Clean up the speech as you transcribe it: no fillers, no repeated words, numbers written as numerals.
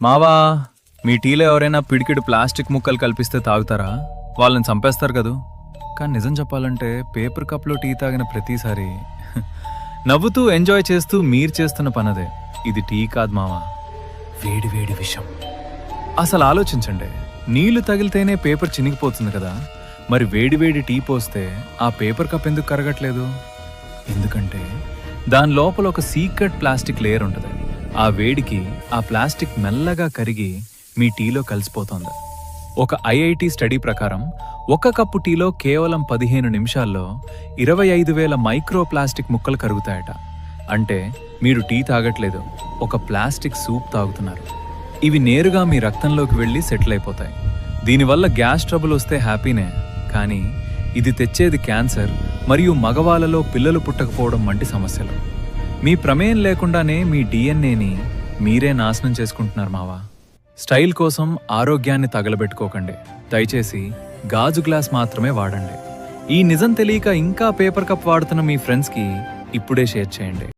మావా, మీ టీలో ఎవరైనా పిడికిడు ప్లాస్టిక్ ముక్కలు కల్పిస్తే తాగుతారా? వాళ్ళని చంపేస్తారు కదూ. కానీ నిజం చెప్పాలంటే పేపర్ కప్లో టీ తాగిన ప్రతిసారి నవ్వుతూ ఎంజాయ్ చేస్తూ మీరు చేస్తున్న పనదే. ఇది టీ కాదు మావా, వేడి వేడి విషం. అసలు ఆలోచించండి, నీళ్లు తగిలితేనే పేపర్ చినిగిపోతుంది కదా, మరి వేడివేడి టీ పోస్తే ఆ పేపర్ కప్ ఎందుకు కరగట్లేదు? ఎందుకంటే దాని లోపల ఒక సీక్రెట్ ప్లాస్టిక్ లేయర్ ఉంటుంది. ఆ వేడికి ఆ ప్లాస్టిక్ మెల్లగా కరిగి మీ టీలో కలిసిపోతుంది. ఒక ఐఐటి స్టడీ ప్రకారం ఒక కప్పు టీలో కేవలం 15 నిమిషాల్లో 25,000 మైక్రో ప్లాస్టిక్ ముక్కలు కరుగుతాయట. అంటే మీరు టీ తాగట్లేదు, ఒక ప్లాస్టిక్ సూప్ తాగుతున్నారు. ఇవి నేరుగా మీ రక్తంలోకి వెళ్ళి సెటిల్ అయిపోతాయి. దీనివల్ల గ్యాస్ ట్రబుల్ వస్తే హ్యాపీనే, కానీ ఇది తెచ్చేది క్యాన్సర్ మరియు మగవాళ్ళలో పిల్లలు పుట్టకపోవడం వంటి సమస్యలు. మీ ప్రమేయం లేకుండానే మీ డిఎన్ఏని మీరే నాశనం చేసుకుంటున్నారు మావా. స్టైల్ కోసం ఆరోగ్యాన్ని తగలబెట్టుకోకండి. దయచేసి గాజు గ్లాస్ మాత్రమే వాడండి. ఈ నిజం తెలియక ఇంకా పేపర్ కప్ వాడుతున్న మీ ఫ్రెండ్స్కి ఇప్పుడే షేర్ చేయండి.